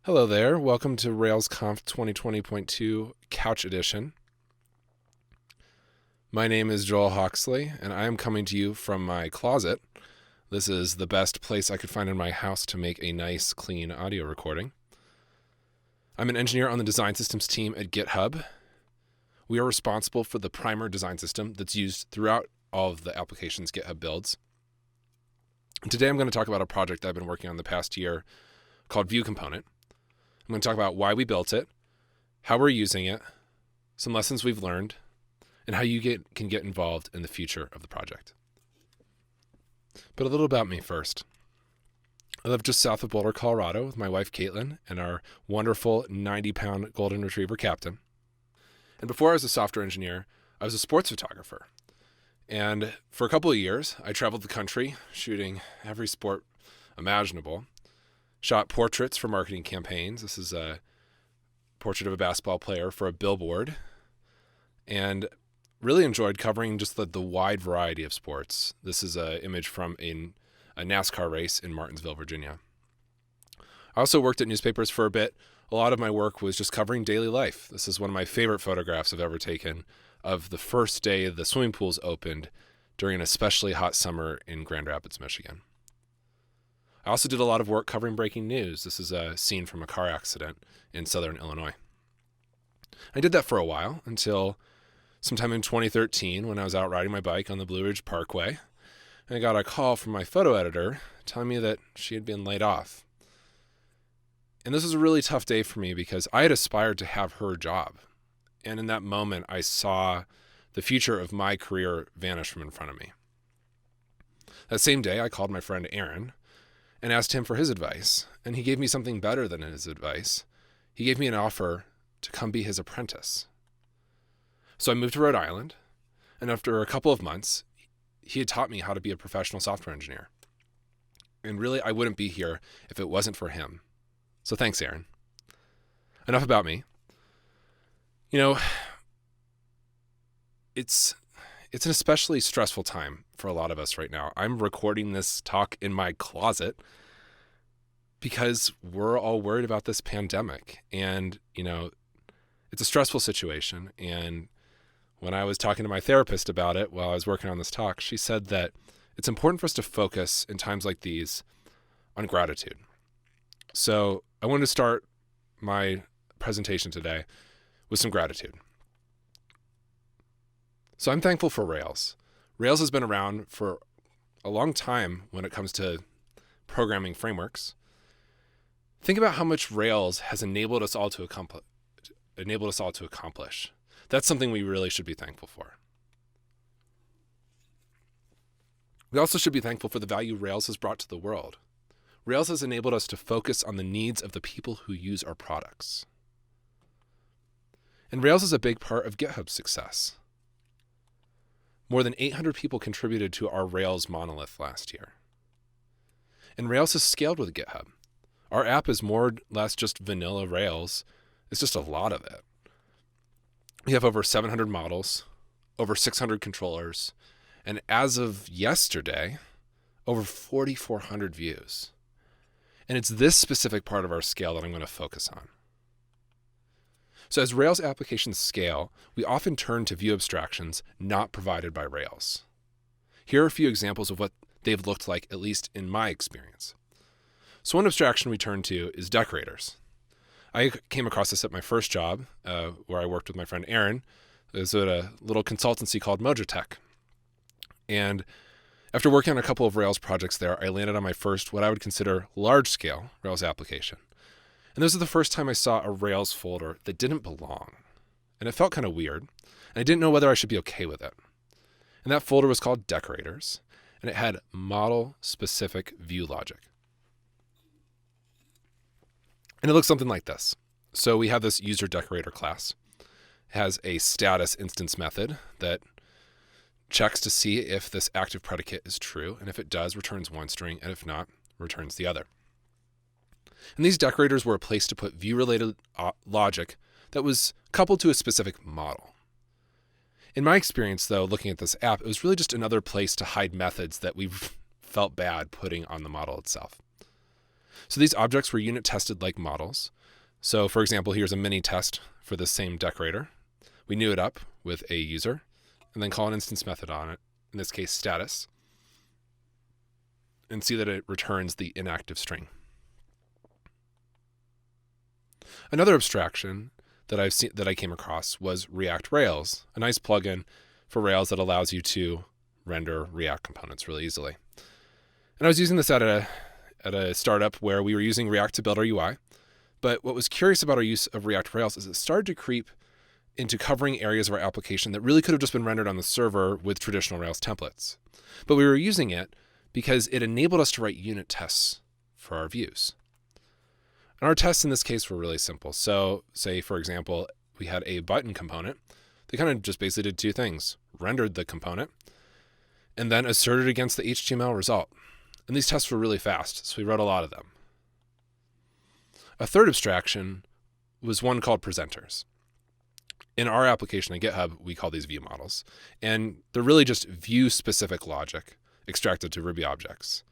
Hello there. Welcome to RailsConf 2020.2 Couch Edition. My name is Joel Hawksley, and I am coming to you from my closet. This is the best place I could find in my house to make a nice, clean audio recording. I'm an engineer on the design systems team at GitHub. We are responsible for the primer design system that's used throughout all of the applications GitHub builds. And today I'm going to talk about a project I've been working on the past year called ViewComponent. I'm going to talk about why we built it, how we're using it, some lessons we've learned, and how you can get involved in the future of the project. But a little about me first. I live just south of Boulder, Colorado with my wife, Caitlin, and our wonderful 90-pound golden retriever, Captain. And before I was a software engineer, I was a sports photographer. And for a couple of years, I traveled the country shooting every sport imaginable. Shot portraits for marketing campaigns. This is a portrait of a basketball player for a billboard. And really enjoyed covering just the wide variety of sports. This is an image from a NASCAR race in Martinsville, Virginia. I also worked at newspapers for a bit. A lot of my work was just covering daily life. This is one of my favorite photographs I've ever taken of the first day the swimming pools opened during an especially hot summer in Grand Rapids, Michigan. I also did a lot of work covering breaking news. This is a scene from a car accident in southern Illinois. I did that for a while until sometime in 2013 when I was out riding my bike on the Blue Ridge Parkway. And I got a call from my photo editor telling me that she had been laid off. And this was a really tough day for me because I had aspired to have her job. And in that moment, I saw the future of my career vanish from in front of me. That same day, I called my friend Aaron and asked him for his advice. And he gave me something better than his advice. He gave me an offer to come be his apprentice. So I moved to Rhode Island, and after a couple of months, he had taught me how to be a professional software engineer. And really, I wouldn't be here if it wasn't for him. So thanks, Aaron. Enough about me. You know, it's an especially stressful time for a lot of us right now. I'm recording this talk in my closet because we're all worried about this pandemic. And, it's a stressful situation. And when I was talking to my therapist about it while I was working on this talk, she said that it's important for us to focus in times like these on gratitude. So I wanted to start my presentation today with some gratitude. So I'm thankful for Rails. Rails has been around for a long time when it comes to programming frameworks. Think about how much Rails has enabled us all to accomplish. That's something we really should be thankful for. We also should be thankful for the value Rails has brought to the world. Rails has enabled us to focus on the needs of the people who use our products. And Rails is a big part of GitHub's success. More than 800 people contributed to our Rails monolith last year. And Rails has scaled with GitHub. Our app is more or less just vanilla Rails. It's just a lot of it. We have over 700 models, over 600 controllers, and as of yesterday, over 4,400 views. And it's this specific part of our scale that I'm going to focus on. So as Rails applications scale, we often turn to view abstractions not provided by Rails. Here are a few examples of what they've looked like, at least in my experience. So one abstraction we turn to is decorators. I came across this at my first job, where I worked with my friend Aaron. It was at a little consultancy called Mojitech. And after working on a couple of Rails projects there, I landed on my first, what I would consider large-scale Rails application. And this was the first time I saw a Rails folder that didn't belong. And it felt kind of weird. And I didn't know whether I should be okay with it. And that folder was called decorators. And it had model-specific view logic. And it looks something like this. So we have this user decorator class. It has a status instance method that checks to see if this active predicate is true. And if it does, returns one string. And if not, returns the other. And these decorators were a place to put view-related logic that was coupled to a specific model. In my experience, though, looking at this app, it was really just another place to hide methods that we felt bad putting on the model itself. So these objects were unit tested like models. So for example, here's a mini test for the same decorator. We new it up with a user and then call an instance method on it, in this case status, and see that it returns the inactive string. Another abstraction that I came across was React Rails, a nice plugin for Rails that allows you to render React components really easily. And I was using this at a startup where we were using React to build our UI. But what was curious about our use of React Rails is it started to creep into covering areas of our application that really could have just been rendered on the server with traditional Rails templates. But we were using it because it enabled us to write unit tests for our views. And our tests in this case were really simple. So say, for example, we had a button component. They kind of just basically did two things: rendered the component and then asserted against the HTML result. And these tests were really fast, so we wrote a lot of them. A third abstraction was one called presenters. In our application at GitHub, we call these view models. And they're really just view-specific logic extracted to Ruby objects.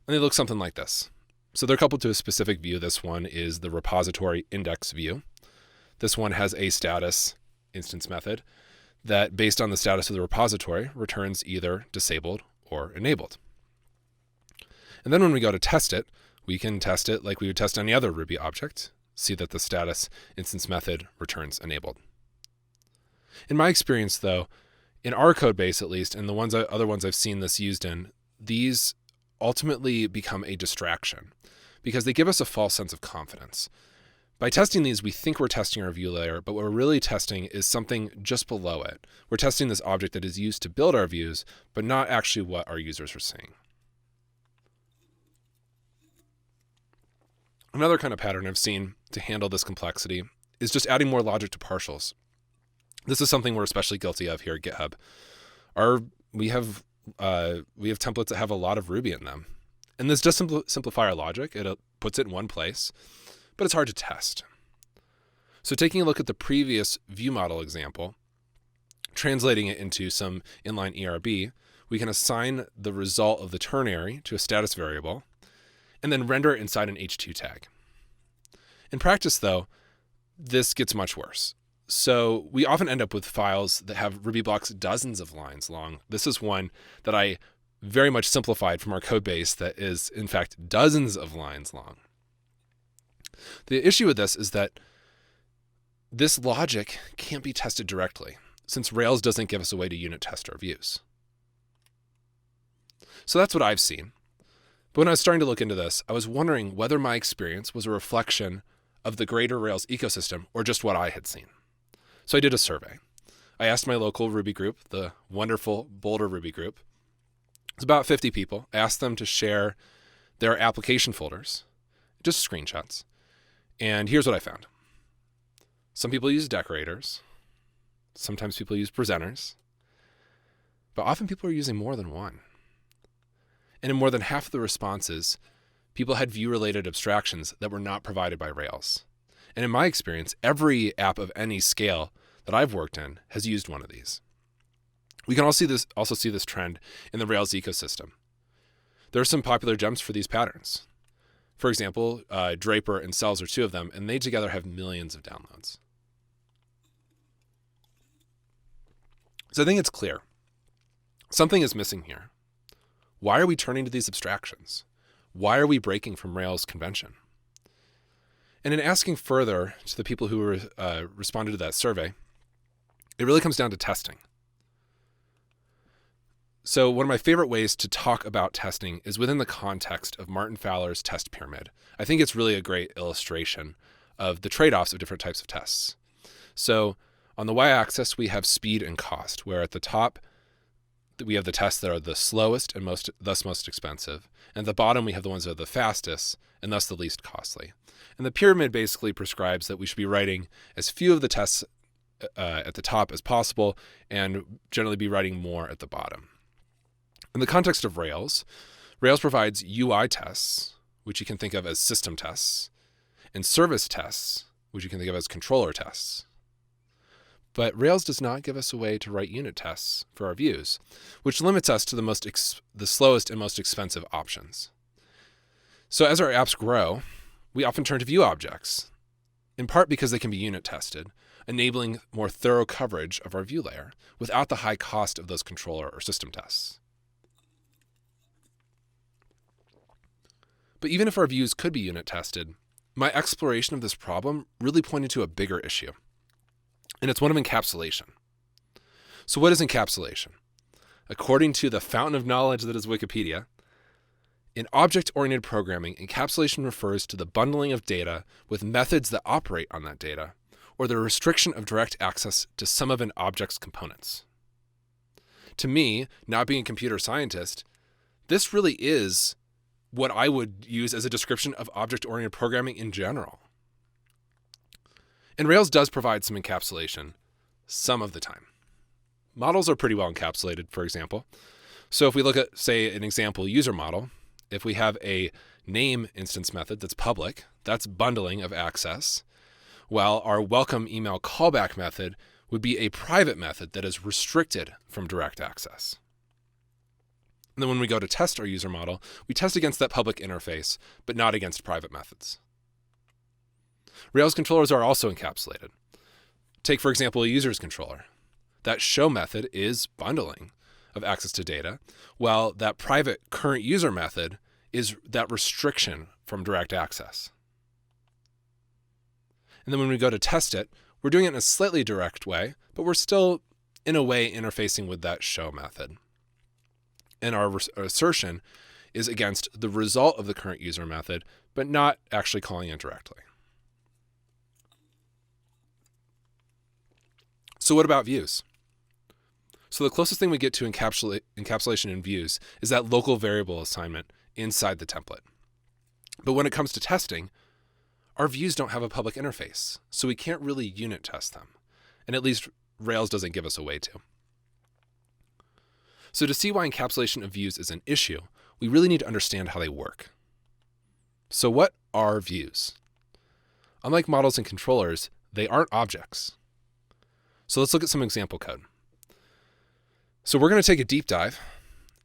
And they look something like this. So they're coupled to a specific view. This one is the repository index view. This one has a status instance method that, based on the status of the repository, returns either disabled or enabled. And then when we go to test it, we can test it like we would test any other Ruby object, see that the status instance method returns enabled. In my experience, though, in our code base at least, and the other ones I've seen this used in, these ultimately become a distraction because they give us a false sense of confidence. By testing these, we think we're testing our view layer, but what we're really testing is something just below it. We're testing this object that is used to build our views, but not actually what our users are seeing. Another kind of pattern I've seen to handle this complexity is just adding more logic to partials. This is something we're especially guilty of here at GitHub. We have templates that have a lot of Ruby in them. And this does simplify our logic. It puts it in one place, but it's hard to test. So taking a look at the previous view model example, translating it into some inline ERB, we can assign the result of the ternary to a status variable, and then render it inside an h2 tag. In practice, though, this gets much worse. So we often end up with files that have Ruby blocks dozens of lines long. This is one that I very much simplified from our code base that is, in fact, dozens of lines long. The issue with this is that this logic can't be tested directly, since Rails doesn't give us a way to unit test our views. So that's what I've seen. But when I was starting to look into this, I was wondering whether my experience was a reflection of the greater Rails ecosystem or just what I had seen. So I did a survey. I asked my local Ruby group, the wonderful Boulder Ruby group. It's about 50 people. I asked them to share their application folders, just screenshots. And here's what I found. Some people use decorators. Sometimes people use presenters. But often people are using more than one. And in more than half of the responses, people had view-related abstractions that were not provided by Rails. And in my experience, every app of any scale that I've worked in has used one of these. We can also see this trend in the Rails ecosystem. There are some popular gems for these patterns. For example, Draper and Cells are two of them, and they together have millions of downloads. So I think it's clear. Something is missing here. Why are we turning to these abstractions? Why are we breaking from Rails convention? And in asking further to the people who responded to that survey, it really comes down to testing. So one of my favorite ways to talk about testing is within the context of Martin Fowler's test pyramid. I think it's really a great illustration of the trade-offs of different types of tests. So on the y-axis, we have speed and cost, where at the top, we have the tests that are the slowest and thus most expensive. And at the bottom, we have the ones that are the fastest and thus the least costly. And the pyramid basically prescribes that we should be writing as few of the tests at the top as possible and generally be writing more at the bottom. In the context of Rails, Rails provides UI tests, which you can think of as system tests, and service tests, which you can think of as controller tests. But Rails does not give us a way to write unit tests for our views, which limits us to the slowest and most expensive options. So as our apps grow, we often turn to view objects, in part because they can be unit tested, enabling more thorough coverage of our view layer without the high cost of those controller or system tests. But even if our views could be unit tested, my exploration of this problem really pointed to a bigger issue, and it's one of encapsulation. So what is encapsulation? According to the fountain of knowledge that is Wikipedia, in object-oriented programming, encapsulation refers to the bundling of data with methods that operate on that data, or the restriction of direct access to some of an object's components. To me, not being a computer scientist, this really is what I would use as a description of object-oriented programming in general. And Rails does provide some encapsulation some of the time. Models are pretty well encapsulated, for example. So if we look at, say, an example user model, if we have a name instance method that's public, that's bundling of access, while our welcome email callback method would be a private method that is restricted from direct access. And then when we go to test our user model, we test against that public interface, but not against private methods. Rails controllers are also encapsulated. Take, for example, a user's controller. That show method is bundling of access to data, while that private current user method is that restriction from direct access. And then when we go to test it, we're doing it in a slightly direct way, but we're still, in a way, interfacing with that show method. And our assertion is against the result of the current user method, but not actually calling it directly. So what about views? So the closest thing we get to encapsulation in views is that local variable assignment inside the template. But when it comes to testing, our views don't have a public interface, so we can't really unit test them. And at least Rails doesn't give us a way to. So to see why encapsulation of views is an issue, we really need to understand how they work. So what are views? Unlike models and controllers, they aren't objects. So let's look at some example code. So we're going to take a deep dive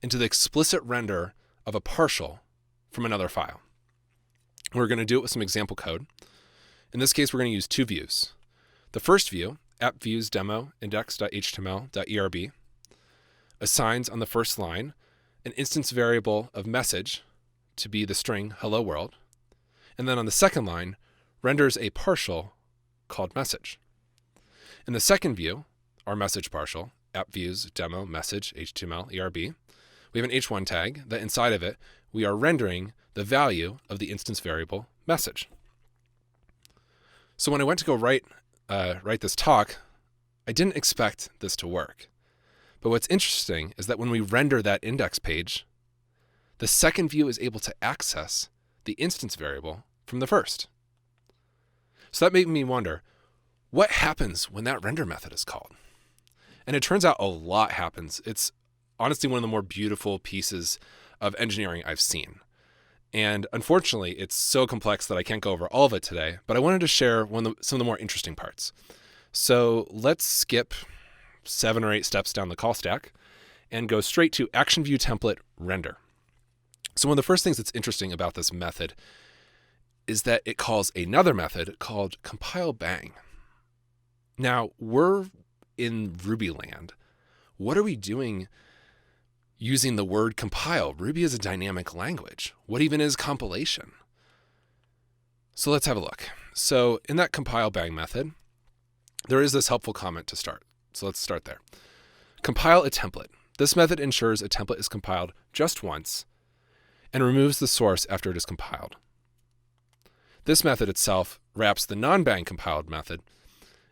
into the explicit render of a partial from another file. We're going to do it with some example code. In this case, we're going to use two views. The first view, appViewsDemo index.html.erb, assigns on the first line an instance variable of message to be the string hello world. And then on the second line, renders a partial called message. In the second view, our message partial, appViewsDemo message HTML ERB, we have an h1 tag that inside of it, we are rendering the value of the instance variable message. So when I went to go write this talk, I didn't expect this to work. But what's interesting is that when we render that index page, the second view is able to access the instance variable from the first. So that made me wonder, what happens when that render method is called? And it turns out a lot happens. It's honestly one of the more beautiful pieces of engineering I've seen. And unfortunately, it's so complex that I can't go over all of it today, but I wanted to share some of the more interesting parts. So let's skip 7 or 8 steps down the call stack and go straight to action view template render. So one of the first things that's interesting about this method is that it calls another method called compile bang. Now, we're in Ruby land. What are we doing using the word compile? Ruby is a dynamic language. What even is compilation? So let's have a look. So in that compile bang method, there is this helpful comment to start. So let's start there. Compile a template. This method ensures a template is compiled just once and removes the source after it is compiled. This method itself wraps the non-bang compiled method,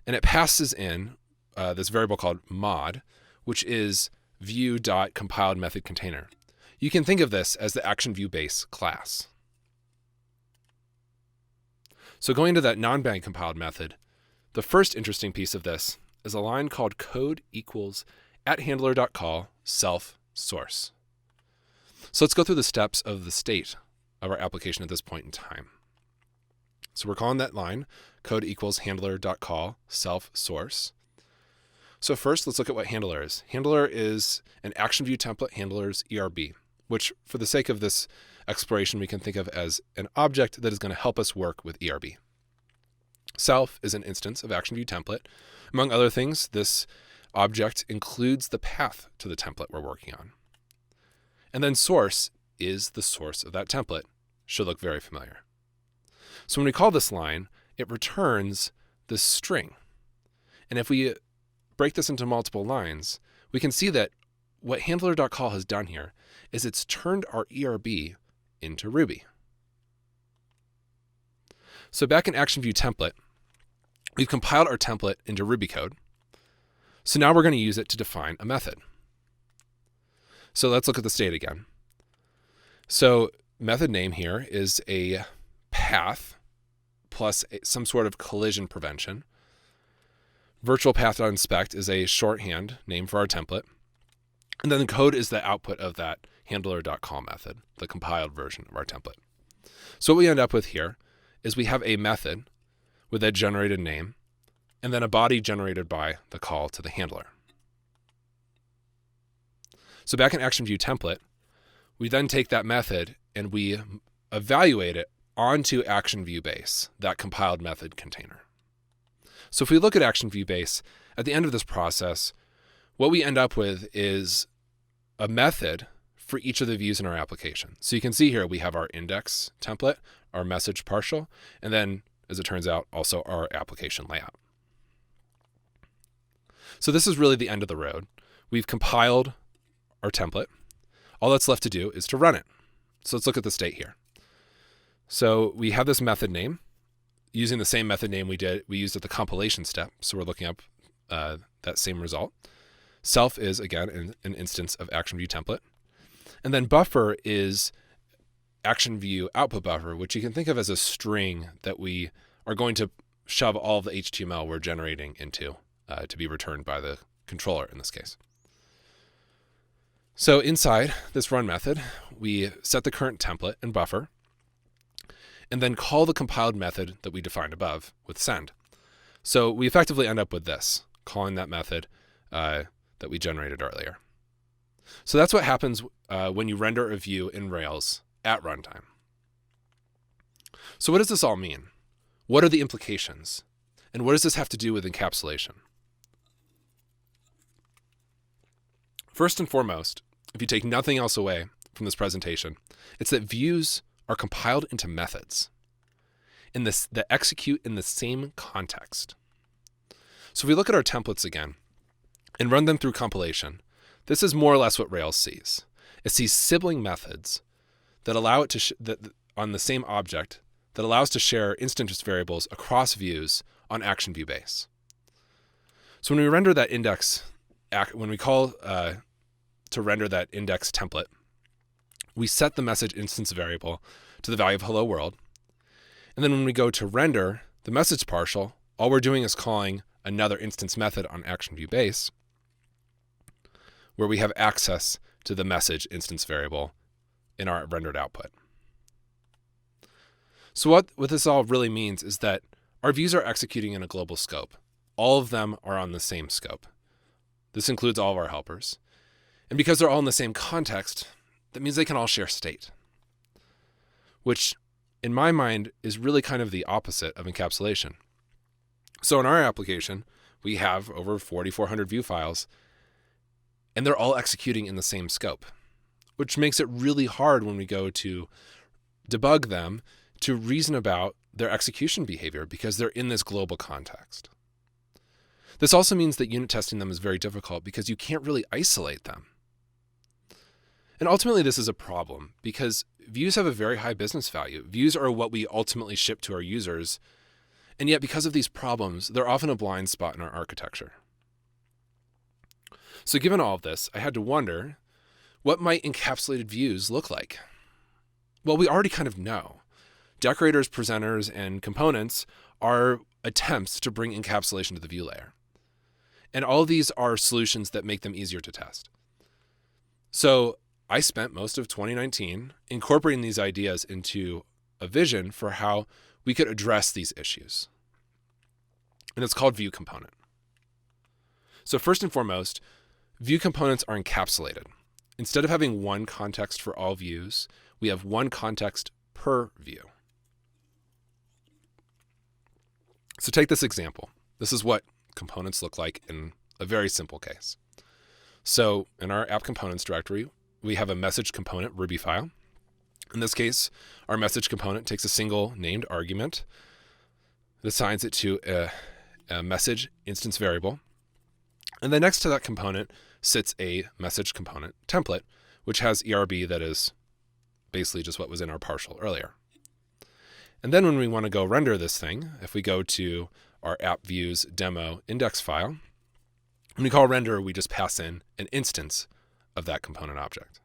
and it passes in this variable called mod, which is view.compiledMethodContainer. method container. You can think of this as the action view base class. So going to that non-bang compiled method, the first interesting piece of this is a line called code equals @handler.call self source. So let's go through the steps of the state of our application at this point in time. So we're calling that line code equals handler.call self source. So first, let's look at what handler is. Handler is an action view template handler's ERB, which for the sake of this exploration we can think of as an object that is going to help us work with ERB. Self is an instance of ActionViewTemplate. Among other things, this object includes the path to the template we're working on. And then source is the source of that template. Should look very familiar. So when we call this line, it returns this string. And if we break this into multiple lines, we can see that what handler.call has done here is it's turned our ERB into Ruby. So back in ActionViewTemplate, we've compiled our template into Ruby code. So now we're going to use it to define a method. So let's look at the state again. So method name here is a path plus some sort of collision prevention. Virtual path.inspect is a shorthand name for our template. And then the code is the output of that handler.call method, the compiled version of our template. So what we end up with here is we have a method with a generated name and then a body generated by the call to the handler. So back in ActionViewTemplate, we then take that method and we evaluate it onto ActionViewBase, that compiled method container. So if we look at ActionViewBase, at the end of this process, what we end up with is a method for each of the views in our application. So you can see here we have our index template, our message partial, and then, as it turns out, also our application layout. So this is really the end of the road. We've compiled our template. All that's left to do is to run it. So let's look at the state here. So we have this method name using the same method name we used at the compilation step. So we're looking up that same result. Self is, again, an instance of ActionViewTemplate. And then buffer is ActionView output buffer, which you can think of as a string that we are going to shove all of the HTML we're generating into to be returned by the controller in this case. So inside this run method, we set the current template and buffer, and then call the compiled method that we defined above with send. So we effectively end up with this, calling that method that we generated earlier. So that's what happens when you render a view in Rails at runtime. So what does this all mean? What are the implications? And what does this have to do with encapsulation? First and foremost, if you take nothing else away from this presentation, it's that views are compiled into methods that execute in the same context. So if we look at our templates again and run them through compilation, this is more or less what Rails sees. It sees sibling methods that allow it to on the same object that allows to share instance variables across views on ActionViewBase. So when we render that index, when we call to render that index template, we set the message instance variable to the value of hello world. And then when we go to render the message partial, all we're doing is calling another instance method on ActionViewBase where we have access to the message instance variable in our rendered output. So what this all really means is that our views are executing in a global scope. All of them are on the same scope. This includes all of our helpers. And because they're all in the same context, that means they can all share state, which in my mind is really kind of the opposite of encapsulation. So in our application, we have over 4,400 view files, and they're all executing in the same scope, which makes it really hard when we go to debug them to reason about their execution behavior because they're in this global context. This also means that unit testing them is very difficult because you can't really isolate them. And ultimately, this is a problem because views have a very high business value. Views are what we ultimately ship to our users. And yet, because of these problems, they're often a blind spot in our architecture. So given all of this, I had to wonder, what might encapsulated views look like? Well, we already kind of know. Decorators, presenters, and components are attempts to bring encapsulation to the view layer. And all of these are solutions that make them easier to test. So I spent most of 2019 incorporating these ideas into a vision for how we could address these issues. And it's called ViewComponent. So first and foremost, view components are encapsulated. Instead of having one context for all views, we have one context per view. So take this example. This is what components look like in a very simple case. So in our app components directory, we have a message component Ruby file. In this case, our message component takes a single named argument. It assigns it to a message instance variable. And then next to that component sits a message component template, which has ERB that is basically just what was in our partial earlier. And then when we want to go render this thing, if we go to our app views demo index file, when we call render, we just pass in an instance of that component object.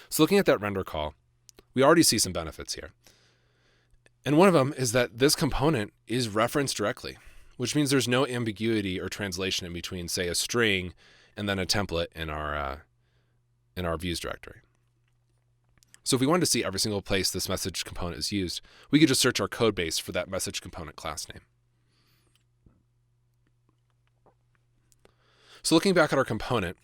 So looking at that render call, we already see some benefits here. And one of them is that this component is referenced directly, which means there's no ambiguity or translation in between, say, a string and then a template in our views directory. So if we wanted to see every single place this message component is used, we could just search our code base for that message component class name. So looking back at our component,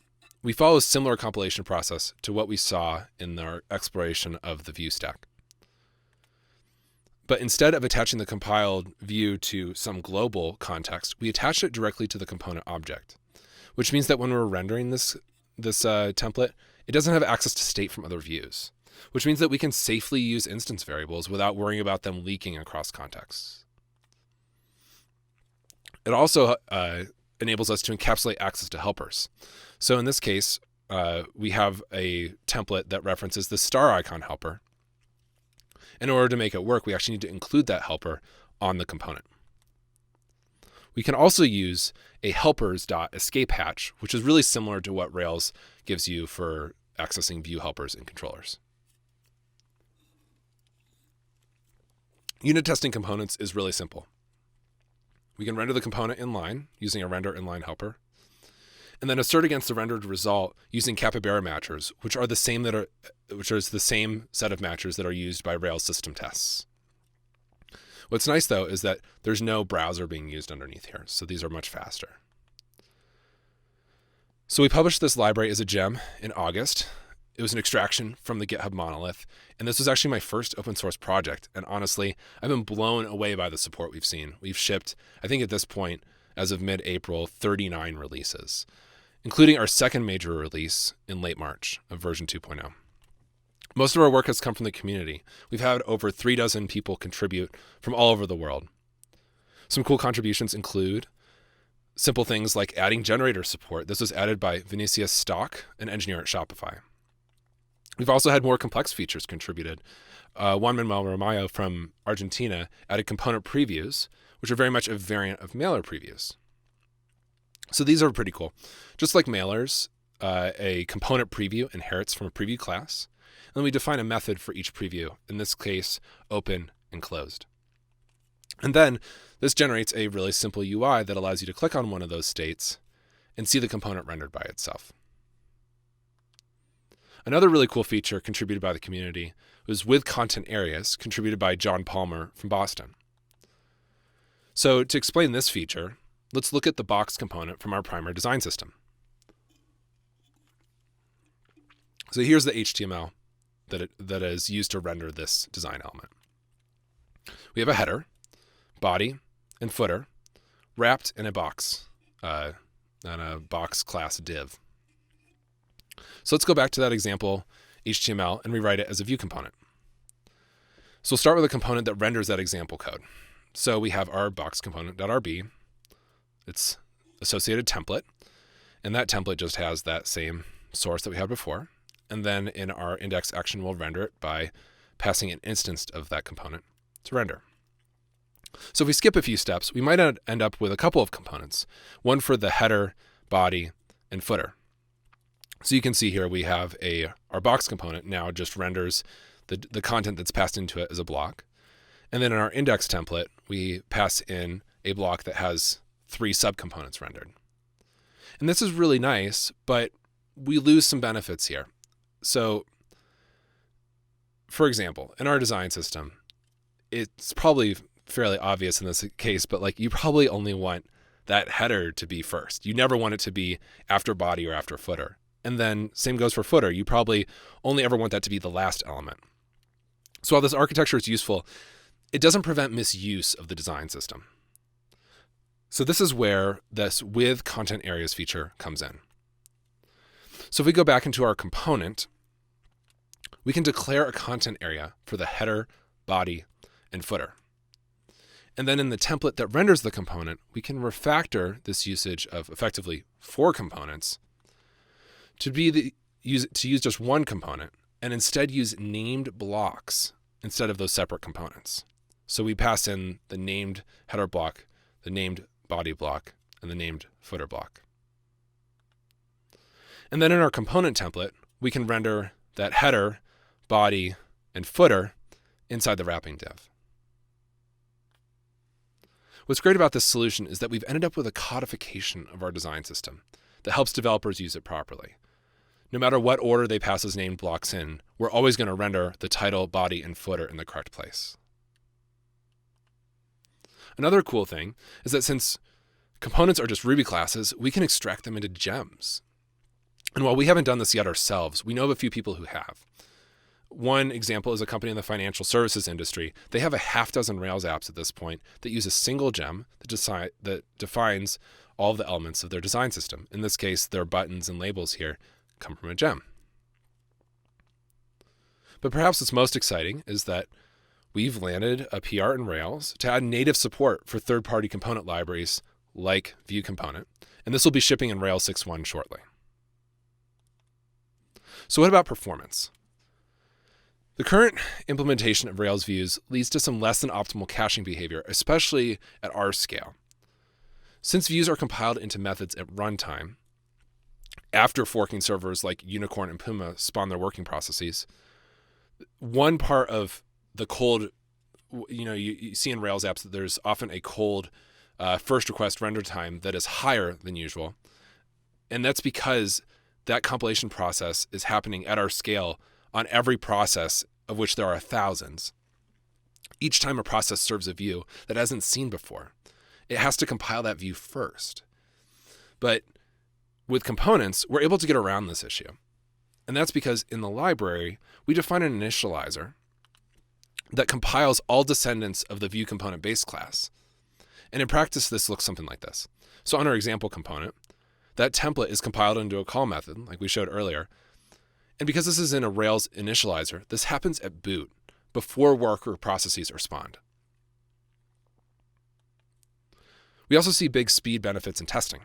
we follow a similar compilation process to what we saw in our exploration of the view stack. But instead of attaching the compiled view to some global context, we attach it directly to the component object, which means that when we're rendering this template, it doesn't have access to state from other views, which means that we can safely use instance variables without worrying about them leaking across contexts. It also enables us to encapsulate access to helpers. So in this case, we have a template that references the star icon helper. In order to make it work, we actually need to include that helper on the component. We can also use a helpers.escape hatch, which is really similar to what Rails gives you for accessing view helpers and controllers. Unit testing components is really simple. We can render the component inline using a render inline helper, and then assert against the rendered result using capybara matchers, which are the same set of matchers that are used by Rails system tests. What's nice though is that there's no browser being used underneath here, so these are much faster. So we published this library as a gem in August. It was an extraction from the GitHub monolith, and this was actually my first open source project. And honestly, I've been blown away by the support we've seen. We've shipped, I think at this point, as of mid-April, 39 releases, including our second major release in late March of version 2.0. Most of our work has come from the community. We've had over 36 people contribute from all over the world. Some cool contributions include simple things like adding generator support. This was added by Vinicius Stock, an engineer at Shopify. We've also had more complex features contributed. Juan Manuel Romayo from Argentina added component previews, which are very much a variant of mailer previews. So these are pretty cool. Just like mailers, a component preview inherits from a preview class, and then we define a method for each preview, in this case, open and closed. And then this generates a really simple UI that allows you to click on one of those states and see the component rendered by itself. Another really cool feature contributed by the community was with content areas, contributed by John Palmer from Boston. So to explain this feature, let's look at the box component from our primer design system. So here's the HTML that is used to render this design element. We have a header, body, and footer wrapped in a box, and a box class div. So let's go back to that example HTML and rewrite it as a view component. So we'll start with a component that renders that example code. So we have our box component.rb, its associated template, and that template just has that same source that we had before. And then in our index action, we'll render it by passing an instance of that component to render. So if we skip a few steps, we might end up with a couple of components, one for the header, body, and footer. So you can see here we have our box component now just renders the content that's passed into it as a block. And then in our index template, we pass in a block that has 3 subcomponents rendered. And this is really nice, but we lose some benefits here. So for example, in our design system, it's probably fairly obvious in this case, but like you probably only want that header to be first. You never want it to be after body or after footer. And then same goes for footer. You probably only ever want that to be the last element. So while this architecture is useful, it doesn't prevent misuse of the design system. So this is where this with content areas feature comes in. So if we go back into our component, we can declare a content area for the header, body, and footer. And then in the template that renders the component, we can refactor this usage of effectively 4 components to use just one component and instead use named blocks instead of those separate components. So we pass in the named header block, the named body block, and the named footer block. And then in our component template, we can render that header, body, and footer inside the wrapping div. What's great about this solution is that we've ended up with a codification of our design system that helps developers use it properly. No matter what order they pass those named blocks in, we're always going to render the title, body, and footer in the correct place. Another cool thing is that since components are just Ruby classes, we can extract them into gems. And while we haven't done this yet ourselves, we know of a few people who have. One example is a company in the financial services industry. They have a half dozen Rails apps at this point that use a single gem that defines all of the elements of their design system. In this case, their buttons and labels here come from a gem. But perhaps what's most exciting is that we've landed a PR in Rails to add native support for third-party component libraries like ViewComponent, and this will be shipping in Rails 6.1 shortly. So what about performance? The current implementation of Rails views leads to some less than optimal caching behavior, especially at our scale. Since views are compiled into methods at runtime, after forking servers like Unicorn and Puma spawn their working processes, one part of the cold, you see in Rails apps that there's often a cold first request render time that is higher than usual. And that's because that compilation process is happening at our scale on every process, of which there are thousands. Each time a process serves a view that hasn't seen before, it has to compile that view first. But with components, we're able to get around this issue. And that's because in the library, we define an initializer that compiles all descendants of the ViewComponent base class. And in practice, this looks something like this. So on our example component, that template is compiled into a call method, like we showed earlier. And because this is in a Rails initializer, this happens at boot, before worker processes are spawned. We also see big speed benefits in testing.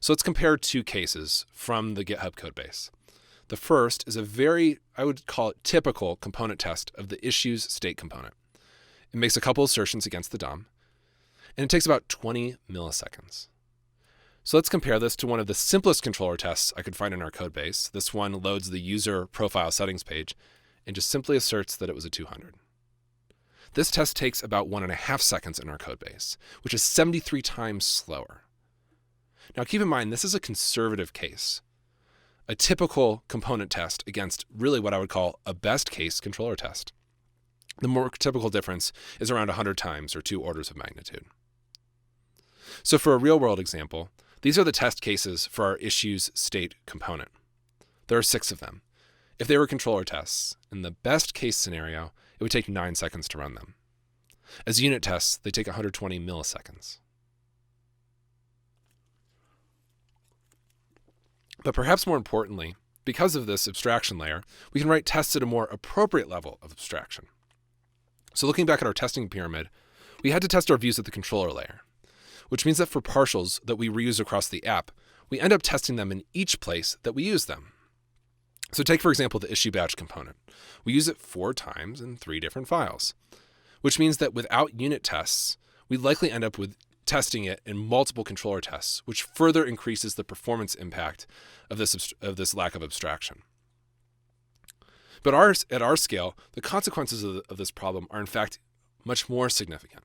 So let's compare 2 cases from the GitHub codebase. The first is a very, I would call it typical component test of the issues state component. It makes a couple assertions against the DOM, and it takes about 20 milliseconds. So let's compare this to one of the simplest controller tests I could find in our codebase. This one loads the user profile settings page and just simply asserts that it was a 200. This test takes about 1.5 seconds in our codebase, which is 73 times slower. Now keep in mind, this is a conservative case, a typical component test against really what I would call a best case controller test. The more typical difference is around 100 times or 2 orders of magnitude. So for a real world example, these are the test cases for our issues state component. There are 6 of them. If they were controller tests, in the best case scenario, it would take 9 seconds to run them. As unit tests, they take 120 milliseconds. But perhaps more importantly, because of this abstraction layer, we can write tests at a more appropriate level of abstraction. So looking back at our testing pyramid, we had to test our views at the controller layer, which means that for partials that we reuse across the app, we end up testing them in each place that we use them. So take, for example, the issue badge component. We use it 4 times in 3 different files, which means that without unit tests, we'd likely end up with testing it in multiple controller tests, which further increases the performance impact of this lack of abstraction. But at our scale, the consequences of this problem are in fact much more significant.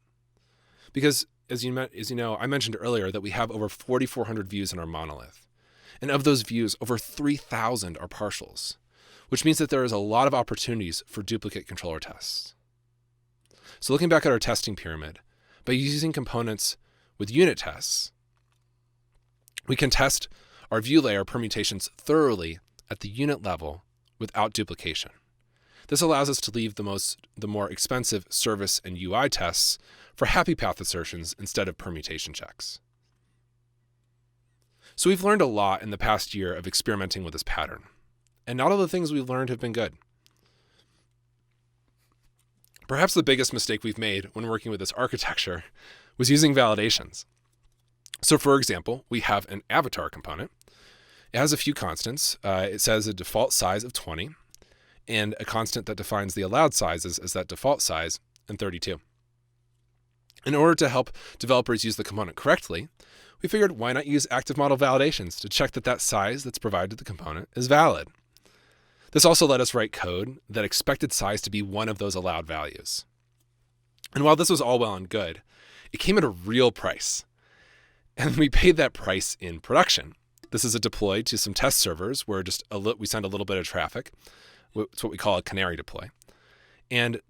Because as you know, I mentioned earlier that we have over 4,400 views in our monolith. And of those views, over 3,000 are partials, which means that there is a lot of opportunities for duplicate controller tests. So looking back at our testing pyramid, by using components with unit tests, we can test our view layer permutations thoroughly at the unit level without duplication. This allows us to leave the more expensive service and UI tests for happy path assertions instead of permutation checks. So we've learned a lot in the past year of experimenting with this pattern, and not all the things we've learned have been good. Perhaps the biggest mistake we've made when working with this architecture was using validations. So for example, we have an avatar component. It has a few constants. It says a default size of 20 and a constant that defines the allowed sizes as that default size and 32. In order to help developers use the component correctly, we figured why not use active model validations to check that size that's provided to the component is valid. This also let us write code that expected size to be one of those allowed values. And while this was all well and good, it came at a real price. And we paid that price in production. This is a deploy to some test servers where we send a little bit of traffic. It's what we call a canary deploy. And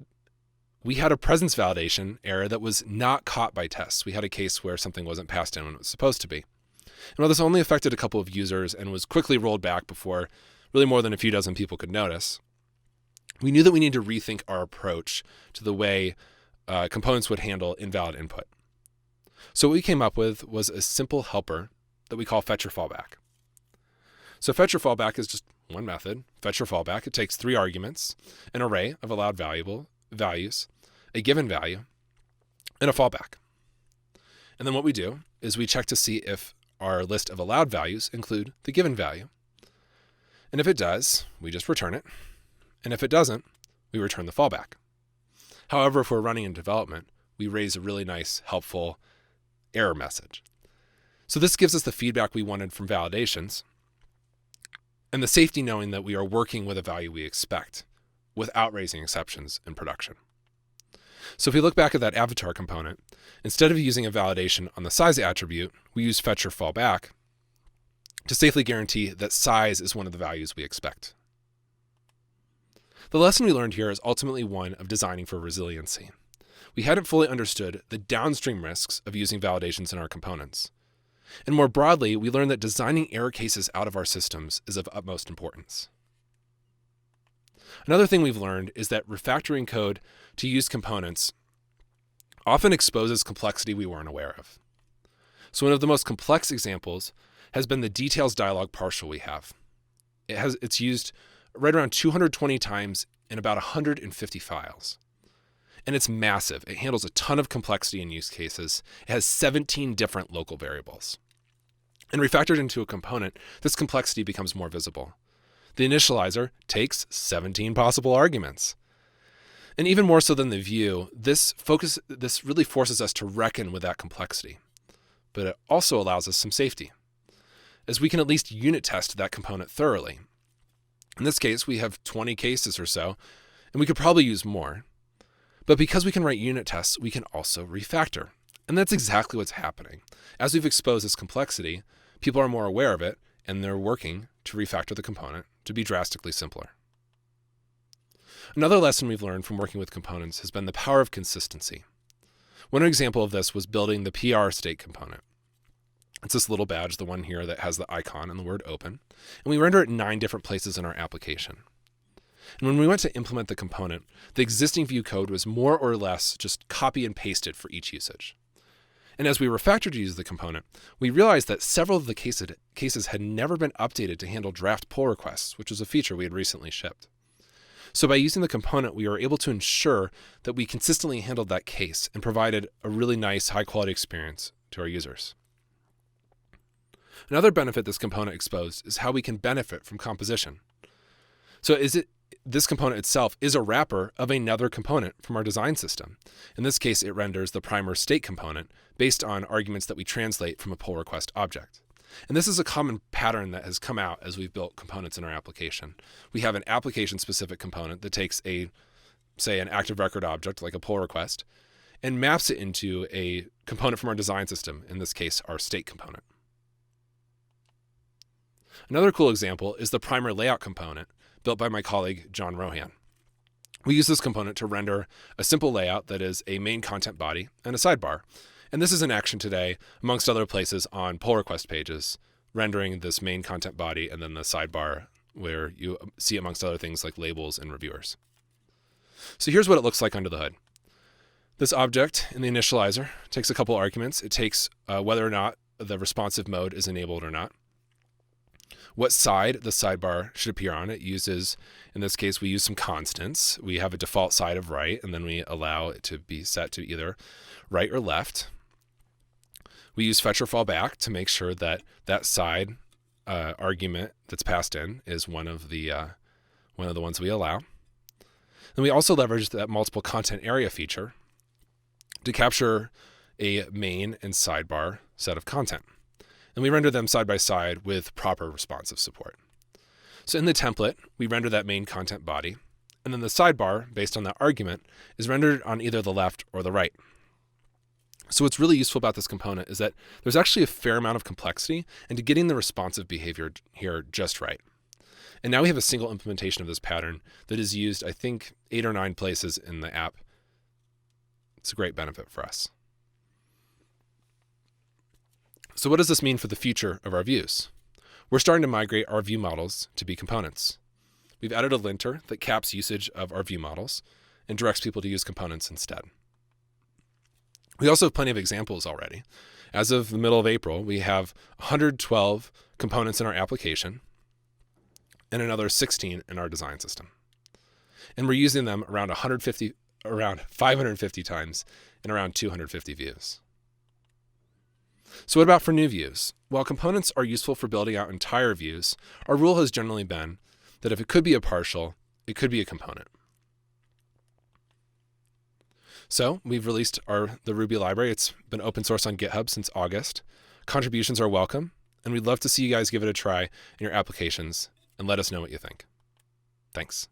we had a presence validation error that was not caught by tests. We had a case where something wasn't passed in when it was supposed to be. And while this only affected a couple of users and was quickly rolled back before really more than a few dozen people could notice, we knew that we needed to rethink our approach to the way components would handle invalid input. So what we came up with was a simple helper that we call fetch or fallback. So fetch or fallback is just one method, fetch or fallback. It takes 3 arguments, an array of allowed values, a given value, and a fallback. And then what we do is we check to see if our list of allowed values include the given value. And if it does, we just return it. And if it doesn't, we return the fallback. However, if we're running in development, we raise a really nice, helpful error message. So this gives us the feedback we wanted from validations and the safety knowing that we are working with a value we expect without raising exceptions in production. So if we look back at that avatar component, instead of using a validation on the size attribute, we use fetch or fallback to safely guarantee that size is one of the values we expect. The lesson we learned here is ultimately one of designing for resiliency. We hadn't fully understood the downstream risks of using validations in our components. And more broadly, we learned that designing error cases out of our systems is of utmost importance. Another thing we've learned is that refactoring code to use components often exposes complexity we weren't aware of. So one of the most complex examples has been the details dialog partial we have. It's used right around 220 times in about 150 files. And it's massive. It handles a ton of complexity in use cases. It has 17 different local variables. And refactored into a component, this complexity becomes more visible. The initializer takes 17 possible arguments. And even more so than the view, this really forces us to reckon with that complexity. But it also allows us some safety, as we can at least unit test that component thoroughly. In this case, we have 20 cases or so, and we could probably use more. But because we can write unit tests, we can also refactor. And that's exactly what's happening. As we've exposed this complexity, people are more aware of it, and they're working to refactor the component to be drastically simpler. Another lesson we've learned from working with components has been the power of consistency. One example of this was building the PR state component. It's this little badge, the one here that has the icon and the word open, and we render it in 9 different places in our application. And when we went to implement the component, the existing view code was more or less just copy and pasted for each usage. And as we refactored to use the component, we realized that several of the cases had never been updated to handle draft pull requests, which was a feature we had recently shipped. So by using the component, we were able to ensure that we consistently handled that case and provided a really nice, high-quality experience to our users. Another benefit this component exposed is how we can benefit from composition. So this component itself is a wrapper of another component from our design system. In this case, it renders the primer state component based on arguments that we translate from a pull request object. And this is a common pattern that has come out as we've built components in our application. We have an application-specific component that takes say an active record object like a pull request and maps it into a component from our design system, in this case, our state component. Another cool example is the primer layout component built by my colleague, John Rohan. We use this component to render a simple layout that is a main content body and a sidebar. And this is in action today, amongst other places, on pull request pages rendering this main content body and then the sidebar where you see, amongst other things, like labels and reviewers. So here's what it looks like under the hood. This object in the initializer takes a couple arguments. It takes whether or not the responsive mode is enabled or not, what side the sidebar should appear on. It uses, in this case, we use some constants. We have a default side of right, and then we allow it to be set to either right or left. We use fetch or fallback to make sure that that side argument that's passed in is one of the ones we allow. And we also leverage that multiple content area feature to capture a main and sidebar set of content. And we render them side by side with proper responsive support. So in the template, we render that main content body, and then the sidebar, based on that argument, is rendered on either the left or the right. So what's really useful about this component is that there's actually a fair amount of complexity into getting the responsive behavior here just right. And now we have a single implementation of this pattern that is used, I think, 8 or 9 places in the app. It's a great benefit for us. So what does this mean for the future of our views? We're starting to migrate our view models to be components. We've added a linter that caps usage of our view models and directs people to use components instead. We also have plenty of examples already. As of the middle of April, we have 112 components in our application and another 16 in our design system. And we're using them around 550 times in around 250 views. So what about for new views? While components are useful for building out entire views, our rule has generally been that if it could be a partial, it could be a component. So we've released the Ruby library. It's been open source on GitHub since August. Contributions are welcome, and we'd love to see you guys give it a try in your applications and let us know what you think. Thanks.